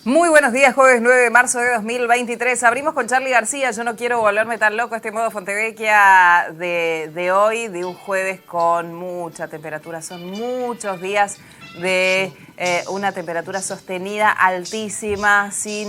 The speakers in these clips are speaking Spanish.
Muy buenos días, jueves 9 de marzo de 2023. Abrimos con Charly García. Yo no quiero volverme tan loco. Este modo Fontevecchia de hoy, de un jueves con mucha temperatura. Son muchos días de una temperatura sostenida altísima, sin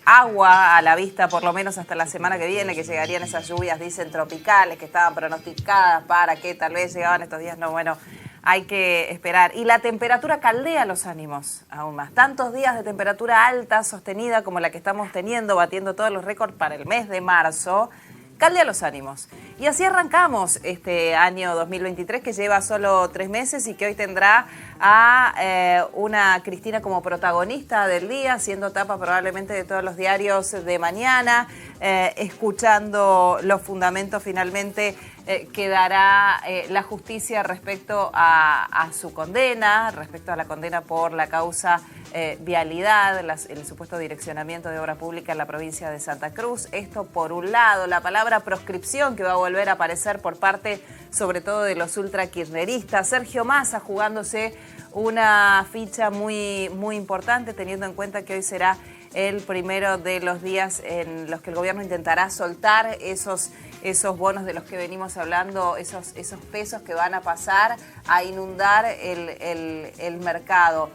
agua a la vista, por lo menos hasta la semana que viene, que llegarían esas lluvias, dicen, tropicales, que estaban pronosticadas para que tal vez llegaban estos días. No, bueno, hay que esperar. Y la temperatura caldea los ánimos aún más. Tantos días de temperatura alta, sostenida, como la que estamos teniendo, batiendo todos los récords para el mes de marzo, caldea los ánimos. Y así arrancamos este año 2023, que lleva solo 3 meses y que hoy tendrá a una Cristina como protagonista del día, siendo tapa probablemente de todos los diarios de mañana, escuchando los fundamentos finalmente que dará la justicia respecto a su condena, respecto a la condena por la causa vialidad, el supuesto direccionamiento de obra pública en la provincia de Santa Cruz. Esto por un lado, la palabra proscripción que va a volver a aparecer por parte sobre todo de los ultra-kirchneristas. Sergio Massa jugándose una ficha muy importante, teniendo en cuenta que hoy será el primero de los días en los que el gobierno intentará soltar esos bonos de los que venimos hablando, esos pesos que van a pasar a inundar el mercado.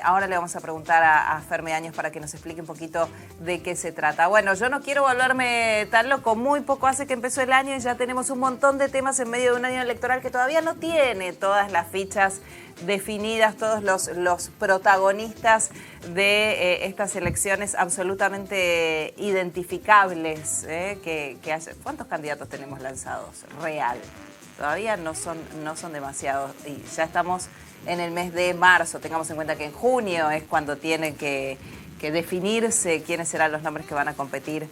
Ahora le vamos a preguntar a Ferme Años para que nos explique un poquito de qué se trata. Bueno, yo no quiero volverme tan loco. Muy poco hace que empezó el año y ya tenemos un montón de temas en medio de un año electoral que todavía no tiene todas las fichas definidas, todos los protagonistas de estas elecciones absolutamente identificables. ¿Cuántos candidatos tenemos lanzados? Real. Todavía no son demasiados y ya estamos en el mes de marzo. Tengamos en cuenta que en junio es cuando tienen que definirse quiénes serán los nombres que van a competir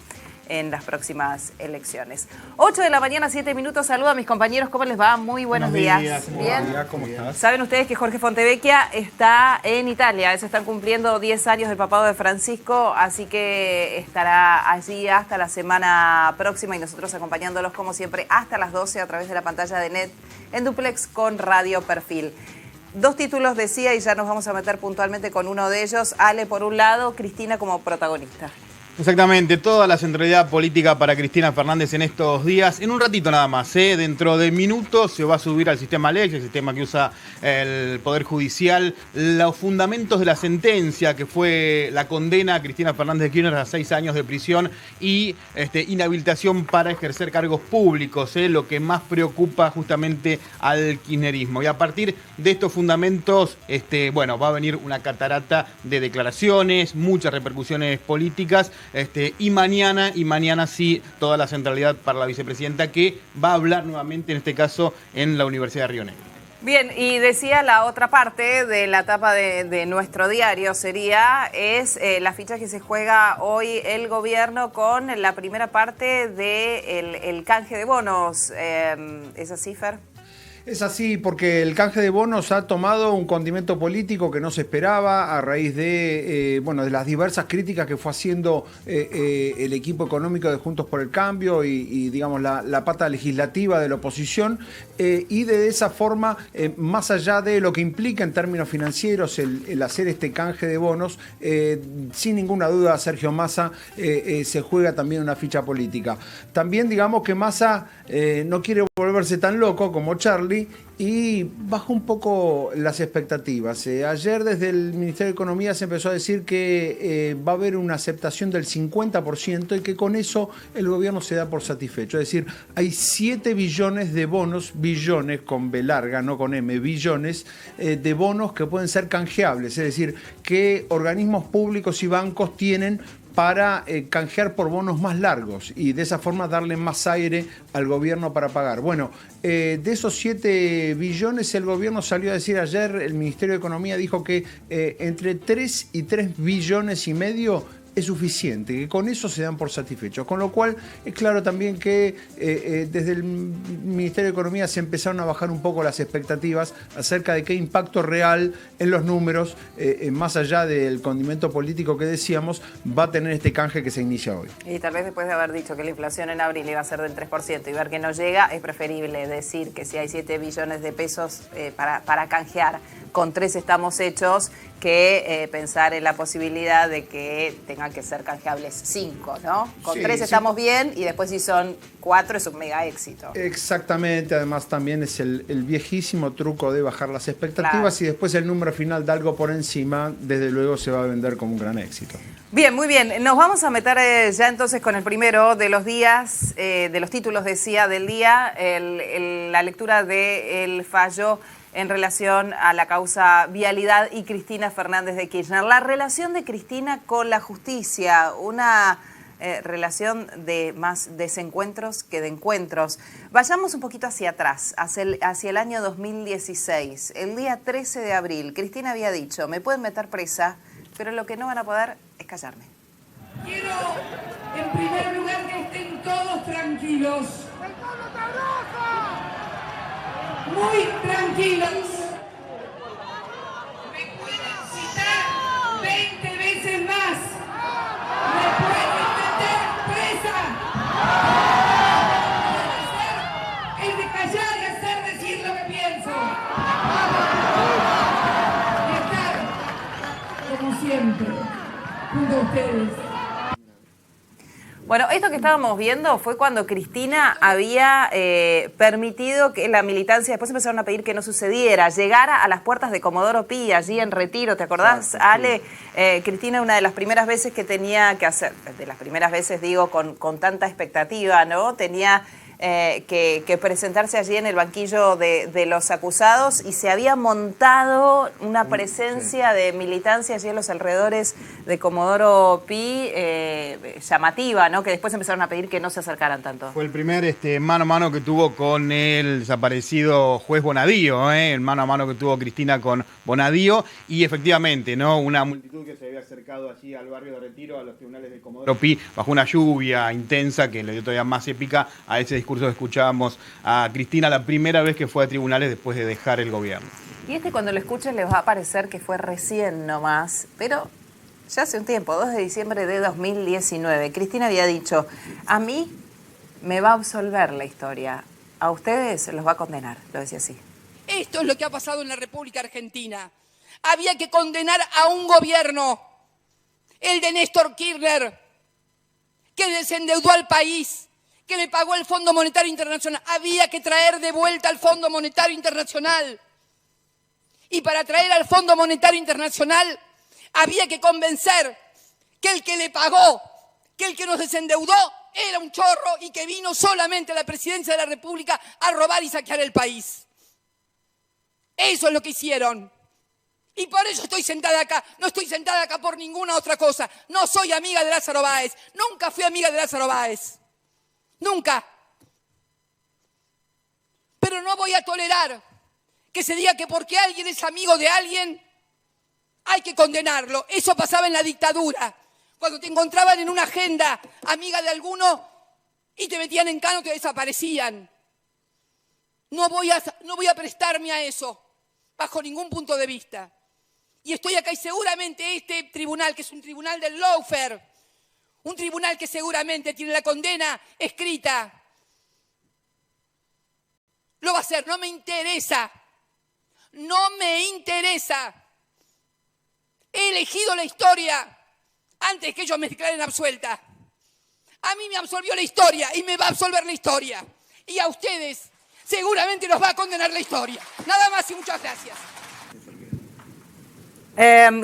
en las próximas elecciones. 8 de la mañana, 7 minutos. Saludo a mis compañeros. ¿Cómo les va? Muy buenos días. Bien. ¿Cómo estás? Saben ustedes que Jorge Fontevecchia está en Italia. Se están cumpliendo 10 años del papado de Francisco, así que estará allí hasta la semana próxima y nosotros acompañándolos como siempre hasta las 12 a través de la pantalla de NET en duplex con Radio Perfil. 2 títulos decía y ya nos vamos a meter puntualmente con uno de ellos. Ale, por un lado, Cristina como protagonista. Exactamente, toda la centralidad política para Cristina Fernández en estos días. En un ratito nada más, dentro de minutos se va a subir al sistema Lex, el sistema que usa el Poder Judicial, los fundamentos de la sentencia que fue la condena a Cristina Fernández de Kirchner a 6 años de prisión y inhabilitación para ejercer cargos públicos, lo que más preocupa justamente al kirchnerismo. Y a partir de estos fundamentos, va a venir una catarata de declaraciones, muchas repercusiones políticas. Y mañana sí, toda la centralidad para la vicepresidenta que va a hablar nuevamente, en este caso, en la Universidad de Río Negro. Bien, y decía la otra parte de la tapa de nuestro diario es la ficha que se juega hoy el gobierno con la primera parte del canje de bonos. ¿Es así, Fer? Es así porque el canje de bonos ha tomado un condimento político que no se esperaba a raíz de las diversas críticas que fue haciendo el equipo económico de Juntos por el Cambio y digamos la pata legislativa de la oposición y de esa forma, más allá de lo que implica en términos financieros el hacer este canje de bonos, sin ninguna duda Sergio Massa se juega también una ficha política. También digamos que Massa no quiere volverse tan loco como Charly y bajó un poco las expectativas. Ayer desde el Ministerio de Economía se empezó a decir que va a haber una aceptación del 50% y que con eso el gobierno se da por satisfecho. Es decir, hay 7 billones de bonos, billones con B larga, no con M, billones de bonos que pueden ser canjeables. Es decir, que organismos públicos y bancos tienen para canjear por bonos más largos y de esa forma darle más aire al gobierno para pagar. Bueno, de esos 7 billones el gobierno salió a decir ayer, el Ministerio de Economía dijo que entre 3 y 3 billones y medio es suficiente, que con eso se dan por satisfechos. Con lo cual es claro también que desde el Ministerio de Economía se empezaron a bajar un poco las expectativas acerca de qué impacto real en los números, más allá del condimento político que decíamos, va a tener este canje que se inicia hoy. Y tal vez después de haber dicho que la inflación en abril iba a ser del 3% y ver que no llega, es preferible decir que si hay 7 billones de pesos para canjear, con 3 estamos hechos, que pensar en la posibilidad de que tengan que ser canjeables 5, ¿no? Con sí, 3 estamos bien y después si son 4 es un mega éxito. Exactamente, además también es el viejísimo truco de bajar las expectativas, claro. Y después el número final da algo por encima, desde luego se va a vender como un gran éxito. Bien, muy bien. Nos vamos a meter ya entonces con el primero de los días, de los títulos, decía, del día, la lectura del fallo en relación a la causa Vialidad y Cristina Fernández de Kirchner. La relación de Cristina con la justicia, una relación de más desencuentros que de encuentros. Vayamos un poquito hacia atrás, hacia el año 2016. El día 13 de abril, Cristina había dicho, me pueden meter presa, pero lo que no van a poder es callarme. Quiero, en primer lugar, que estén todos tranquilos. Muy tranquilos. Me pueden citar 20 veces más. Me pueden meter presa. Es de callar y hacer decir lo que pienso. Y estar, como siempre, junto a ustedes. Bueno, esto que estábamos viendo fue cuando Cristina había permitido que la militancia, después empezaron a pedir que no sucediera, llegara a las puertas de Comodoro Pi, allí en Retiro, ¿te acordás, Ale? Cristina, una de las primeras veces que tenía que hacer, de las primeras veces digo, con tanta expectativa, ¿no? Tenía que presentarse allí en el banquillo de los acusados y se había montado una presencia de militancia allí en los alrededores de Comodoro Pi llamativa, ¿no? Que después empezaron a pedir que no se acercaran tanto. Fue el primer mano a mano que tuvo con el desaparecido juez Bonadío, el mano a mano que tuvo Cristina con Bonadío, y efectivamente, ¿no? Una multitud que se había acercado allí al barrio de Retiro, a los tribunales de Comodoro Pi, bajo una lluvia intensa que le dio todavía más épica a ese discurso que escuchábamos a Cristina la primera vez que fue a tribunales después de dejar el gobierno. Y cuando lo escuchen les va a parecer que fue recién nomás, pero ya hace un tiempo, 2 de diciembre de 2019, Cristina había dicho, a mí me va a absolver la historia, a ustedes los va a condenar, lo decía así. Esto es lo que ha pasado en la República Argentina. Había que condenar a un gobierno, el de Néstor Kirchner, que desendeudó al país, que le pagó el Fondo Monetario Internacional. Había que traer de vuelta al Fondo Monetario Internacional. Y para traer al Fondo Monetario Internacional había que convencer que el que le pagó, que el que nos desendeudó, era un chorro y que vino solamente a la presidencia de la República a robar y saquear el país. Eso es lo que hicieron. Y por eso estoy sentada acá. No estoy sentada acá por ninguna otra cosa. No soy amiga de Lázaro Báez. Nunca fui amiga de Lázaro Báez. Nunca. Pero no voy a tolerar que se diga que porque alguien es amigo de alguien hay que condenarlo. Eso pasaba en la dictadura. Cuando te encontraban en una agenda amiga de alguno y te metían en cano, te desaparecían. No voy a prestarme a eso, bajo ningún punto de vista. Y estoy acá y seguramente este tribunal, que es un tribunal del lawfare, un tribunal que seguramente tiene la condena escrita, lo va a hacer. No me interesa. No me interesa. He elegido la historia antes que ellos me declaren absuelta. A mí me absolvió la historia y me va a absolver la historia. Y a ustedes seguramente los va a condenar la historia. Nada más y muchas gracias.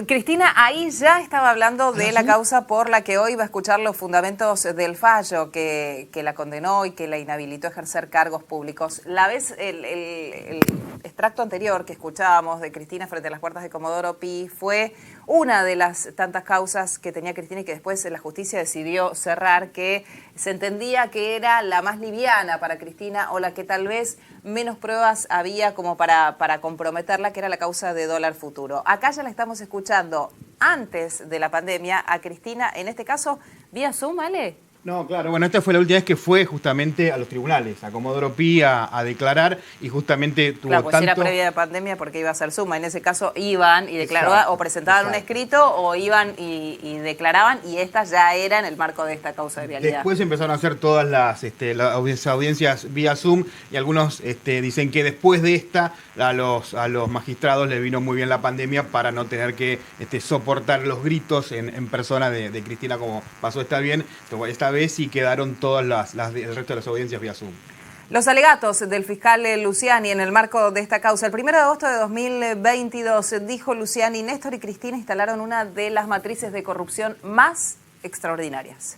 Cristina, ahí ya estaba hablando de la causa por la que hoy va a escuchar los fundamentos del fallo que la condenó y que la inhabilitó a ejercer cargos públicos. La vez, el extracto anterior que escuchábamos de Cristina frente a las puertas de Comodoro Pi fue una de las tantas causas que tenía Cristina y que después la justicia decidió cerrar, que se entendía que era la más liviana para Cristina o la que tal vez menos pruebas había como para comprometerla, que era la causa de Dólar Futuro. Acá ya la estamos escuchando antes de la pandemia a Cristina, en este caso, vía Zoom, ¿Ale? No, claro, bueno, esta fue la última vez que fue justamente a los tribunales, a Comodoro Pi a declarar y justamente tuvo claro, pues tanto... era previa de pandemia porque iba a ser suma. En ese caso iban y declaraban, o presentaban un escrito, o iban y declaraban, y esta ya era en el marco de esta causa de vialidad. Después empezaron a hacer todas las audiencias vía Zoom y algunos dicen que después de esta a los magistrados les vino muy bien la pandemia para no tener que soportar los gritos en persona de Cristina como pasó esta vez y quedaron todas el resto de las audiencias vía Zoom. Los alegatos del fiscal Luciani en el marco de esta causa. El 1 de agosto de 2022 dijo Luciani, Néstor y Cristina instalaron una de las matrices de corrupción más extraordinarias.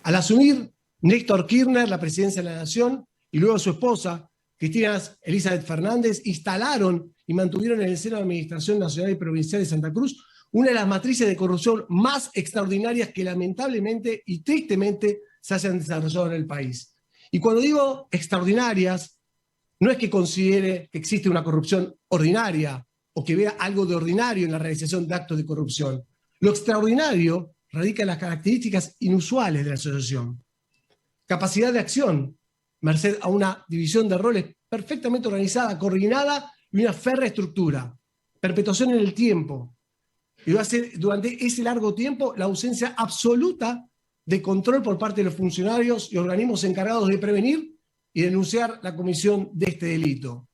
Al asumir Néstor Kirchner la presidencia de la Nación y luego su esposa, Cristina Elizabeth Fernández, instalaron y mantuvieron en el seno de la Administración Nacional y Provincial de Santa Cruz una de las matrices de corrupción más extraordinarias que lamentablemente y tristemente se hayan desarrollado en el país. Y cuando digo extraordinarias, no es que considere que existe una corrupción ordinaria o que vea algo de ordinario en la realización de actos de corrupción. Lo extraordinario radica en las características inusuales de la asociación. Capacidad de acción, merced a una división de roles perfectamente organizada, coordinada y una férrea estructura. Perpetuación en el tiempo. Y va a ser durante ese largo tiempo la ausencia absoluta de control por parte de los funcionarios y organismos encargados de prevenir y denunciar la comisión de este delito.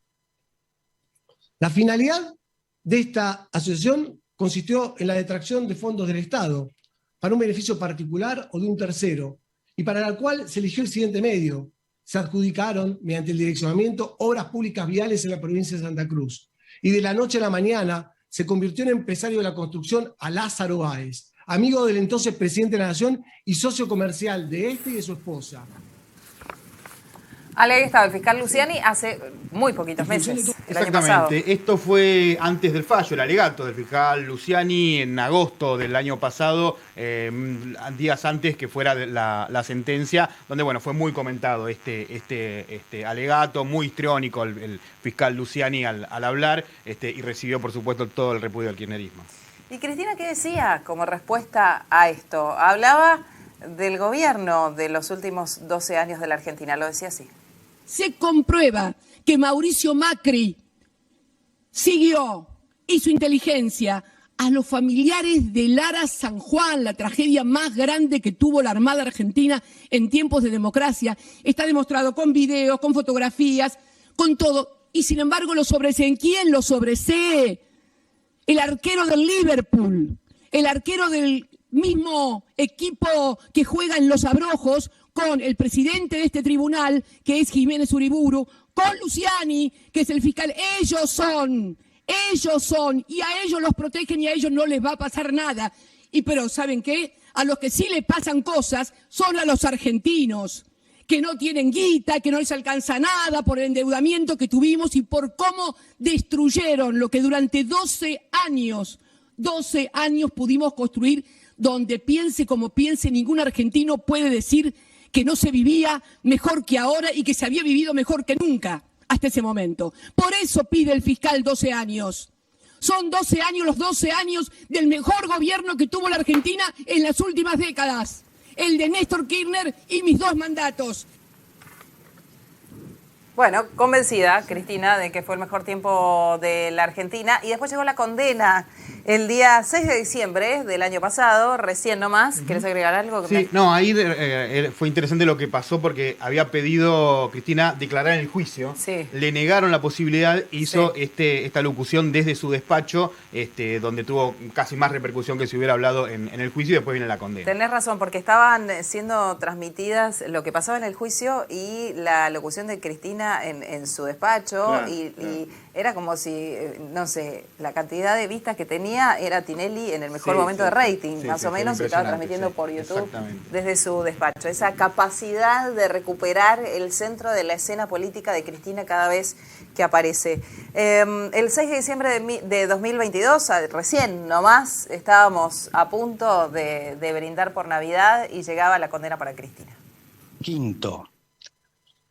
La finalidad de esta asociación consistió en la detracción de fondos del Estado para un beneficio particular o de un tercero, y para la cual se eligió el siguiente medio. Se adjudicaron, mediante el direccionamiento, obras públicas viales en la provincia de Santa Cruz. Y de la noche a la mañana se convirtió en empresario de la construcción a Lázaro Báez, amigo del entonces presidente de la Nación y socio comercial de este y de su esposa. Ale, ahí estaba el fiscal Luciani hace muy poquitos meses, el año pasado. Exactamente, esto fue antes del fallo, el alegato del fiscal Luciani en agosto del año pasado, días antes que fuera la sentencia, donde bueno, fue muy comentado este alegato, muy histriónico el fiscal Luciani al hablar, y recibió por supuesto todo el repudio del kirchnerismo. ¿Y Cristina qué decía como respuesta a esto? Hablaba del gobierno de los últimos 12 años de la Argentina, lo decía así. Se comprueba que Mauricio Macri y su inteligencia a los familiares de Lara San Juan, la tragedia más grande que tuvo la Armada Argentina en tiempos de democracia. Está demostrado con videos, con fotografías, con todo. Y sin embargo lo sobreseen. ¿Quién lo sobresee? El arquero del Liverpool, el arquero del mismo equipo que juega en Los Abrojos, con el presidente de este tribunal, que es Jiménez Uriburu, con Luciani, que es el fiscal. Ellos son, y a ellos los protegen y a ellos no les va a pasar nada. Pero ¿saben qué? A los que sí le pasan cosas son a los argentinos, que no tienen guita, que no les alcanza nada por el endeudamiento que tuvimos y por cómo destruyeron lo que durante 12 años pudimos construir, donde piense como piense, ningún argentino puede decir que no se vivía mejor que ahora y que se había vivido mejor que nunca hasta ese momento. Por eso pide el fiscal 12 años. Son 12 años, los 12 años del mejor gobierno que tuvo la Argentina en las últimas décadas. El de Néstor Kirchner y mis 2 mandatos. Bueno, convencida, Cristina, de que fue el mejor tiempo de la Argentina. Y después llegó la condena el día 6 de diciembre del año pasado, recién nomás. ¿Querés agregar algo? Sí, no, ahí fue interesante lo que pasó porque había pedido Cristina declarar en el juicio. Sí. Le negaron la posibilidad, hizo esta locución desde su despacho, donde tuvo casi más repercusión que si hubiera hablado en el juicio, y después viene la condena. Tenés razón, porque estaban siendo transmitidas lo que pasaba en el juicio y la locución de Cristina en su despacho, claro, y era como si, no sé, la cantidad de vistas que tenía era Tinelli en el mejor momento de rating, más o menos, y estaba transmitiendo por YouTube desde su despacho. Esa capacidad de recuperar el centro de la escena política de Cristina cada vez que aparece. El 6 de diciembre de 2022, recién nomás, estábamos a punto de brindar por Navidad y llegaba la condena para Cristina. Quinto,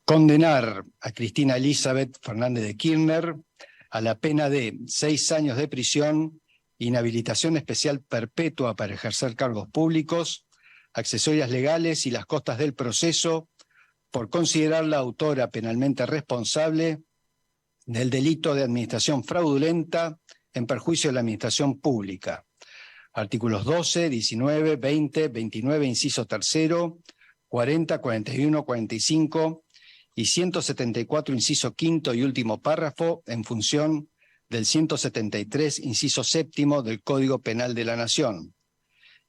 condenar a Cristina Elizabeth Fernández de Kirchner a la pena de 6 años de prisión inhabilitación especial perpetua para ejercer cargos públicos, accesorias legales y las costas del proceso, por considerarla autora penalmente responsable del delito de administración fraudulenta en perjuicio de la administración pública. Artículos 12, 19, 20, 29, inciso tercero, 40, 41, 45 y 174, inciso quinto y último párrafo, en función del 173, inciso séptimo del Código Penal de la Nación,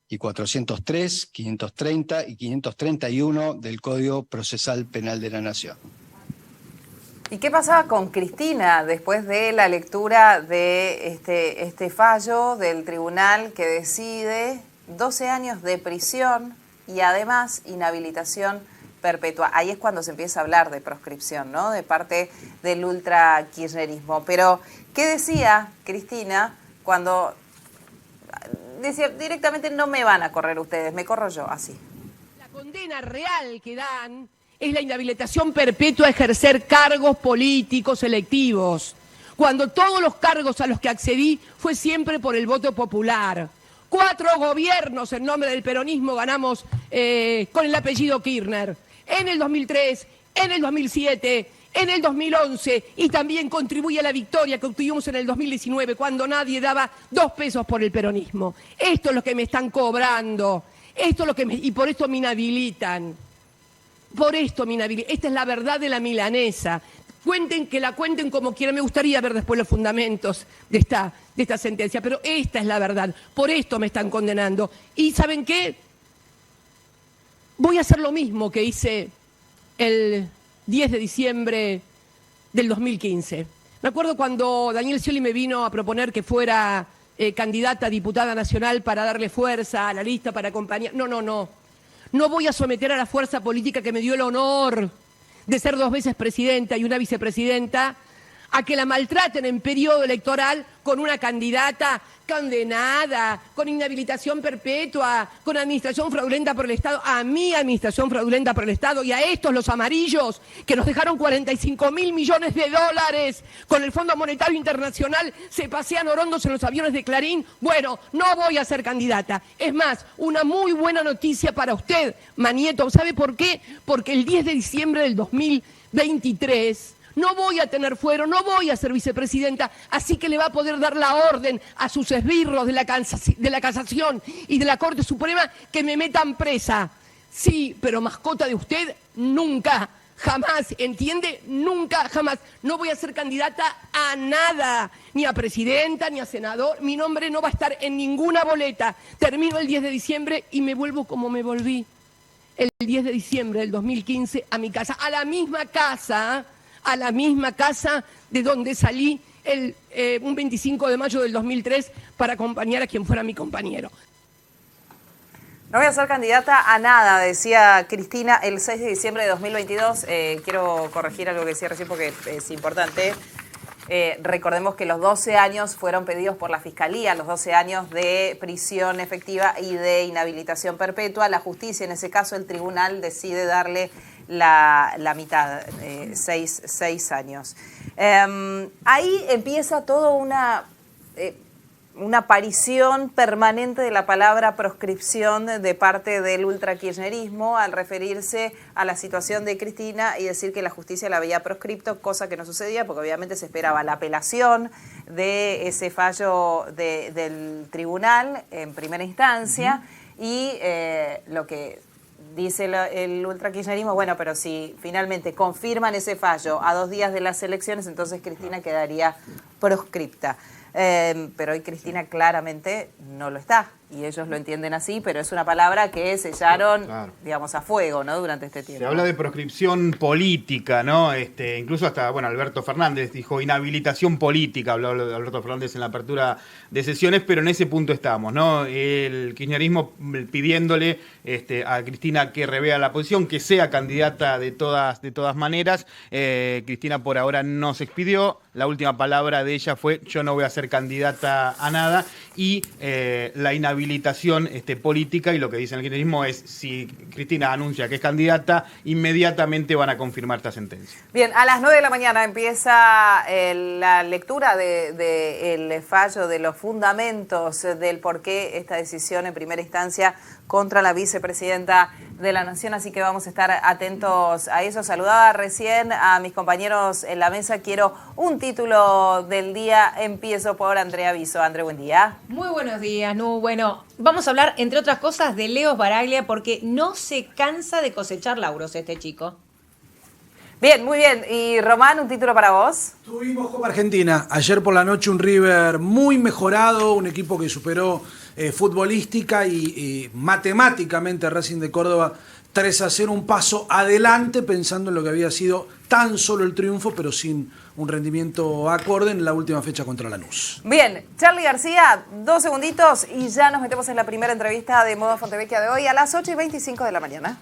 y 403, 530 y 531 del Código Procesal Penal de la Nación. ¿Y qué pasaba con Cristina después de la lectura de este fallo del tribunal que decide 12 años de prisión y además inhabilitación perpetua? Ahí es cuando se empieza a hablar de proscripción, ¿no? De parte del ultra-kirchnerismo. Pero, ¿qué decía Cristina cuando decía directamente no me van a correr ustedes, me corro yo, así? La condena real que dan es la inhabilitación perpetua a ejercer cargos políticos electivos, cuando todos los cargos a los que accedí fue siempre por el voto popular. 4 gobiernos en nombre del peronismo ganamos con el apellido Kirchner, en el 2003, en el 2007, en el 2011, y también contribuye a la victoria que obtuvimos en el 2019, cuando nadie daba 2 pesos por el peronismo. Esto es lo que me están cobrando, esto es lo que y por esto me inhabilitan. Por esto me inhabilitan. Esta es la verdad de la milanesa. Que la cuenten como quieran. Me gustaría ver después los fundamentos de esta sentencia, pero esta es la verdad. Por esto me están condenando. ¿Y saben qué? Voy a hacer lo mismo que hice el 10 de diciembre del 2015. Me acuerdo cuando Daniel Scioli me vino a proponer que fuera candidata a diputada nacional para darle fuerza a la lista, para acompañar. No voy a someter a la fuerza política que me dio el honor de ser 2 veces presidenta y una vicepresidenta a que la maltraten en periodo electoral con una candidata condenada, con inhabilitación perpetua, con administración fraudulenta por el Estado, a mi administración fraudulenta por el Estado, y a estos, los amarillos, que nos dejaron 45.000 millones de dólares con el Fondo Monetario Internacional, se pasean orondos en los aviones de Clarín. Bueno, no voy a ser candidata. Es más, una muy buena noticia para usted, Manieto. ¿Sabe por qué? Porque el 10 de diciembre del 2023... no voy a tener fuero, no voy a ser vicepresidenta, así que le va a poder dar la orden a sus esbirros de la Casación y de la Corte Suprema que me metan presa. Sí, pero mascota de usted, nunca, jamás, ¿entiende? Nunca, jamás. No voy a ser candidata a nada, ni a presidenta, ni a senador. Mi nombre no va a estar en ninguna boleta. Termino el 10 de diciembre y me vuelvo como me volví el 10 de diciembre del 2015 a mi casa, a la misma casa de donde salí un 25 de mayo del 2003 para acompañar a quien fuera mi compañero. No voy a ser candidata a nada, decía Cristina el 6 de diciembre de 2022. Quiero corregir algo que decía recién porque es importante. Recordemos que los 12 años fueron pedidos por la Fiscalía, los 12 años de prisión efectiva y de inhabilitación perpetua. La justicia, en ese caso el tribunal, decide darle la mitad, 6 años. Ahí empieza toda una aparición permanente de la palabra proscripción de parte del ultrakirchnerismo al referirse a la situación de Cristina y decir que la justicia la había proscripto, cosa que no sucedía porque obviamente se esperaba la apelación de ese fallo del tribunal en primera instancia. Y lo que dice el ultrakirchnerismo, bueno, pero si finalmente confirman ese fallo a 2 días de las elecciones, entonces Cristina quedaría proscripta. Pero hoy Cristina claramente no lo está, y ellos lo entienden así, pero es una palabra que sellaron, claro, digamos, a fuego, ¿no?, durante este tiempo. Se habla de proscripción política, ¿no? Incluso hasta, bueno, Alberto Fernández dijo inhabilitación política, habló Alberto Fernández en la apertura de sesiones, pero en ese punto estamos, ¿no? El kirchnerismo pidiéndole a Cristina que revea la posición, que sea candidata de todas maneras. Cristina por ahora no se expidió, la última palabra de ella fue: yo no voy a ser candidata a nada, y la inhabilitación inhabilitación política, y lo que dice el kirchnerismo es, si Cristina anuncia que es candidata, inmediatamente van a confirmar esta sentencia. Bien, a las 9 de la mañana empieza la lectura del fallo, de los fundamentos del por qué esta decisión en primera instancia contra la vicepresidenta de la Nación, así que vamos a estar atentos a eso. Saludaba recién a mis compañeros en la mesa, quiero un título del día, empiezo por Andrea Viso. Andrea, buen día. Muy buenos días, Nu. Bueno, vamos a hablar, entre otras cosas, de Leo Sbaraglia, porque no se cansa de cosechar lauros este chico. Bien, muy bien. Y Román, un título para vos. Tuvimos Copa Argentina. Ayer por la noche un River muy mejorado, un equipo que superó futbolística y matemáticamente Racing de Córdoba 3-0, un paso adelante pensando en lo que había sido tan solo el triunfo, pero sin un rendimiento acorde en la última fecha contra Lanús. Bien, Charly García, 2 segunditos y ya nos metemos en la primera entrevista de Modo Fontevecchia de hoy a las 8:25 de la mañana.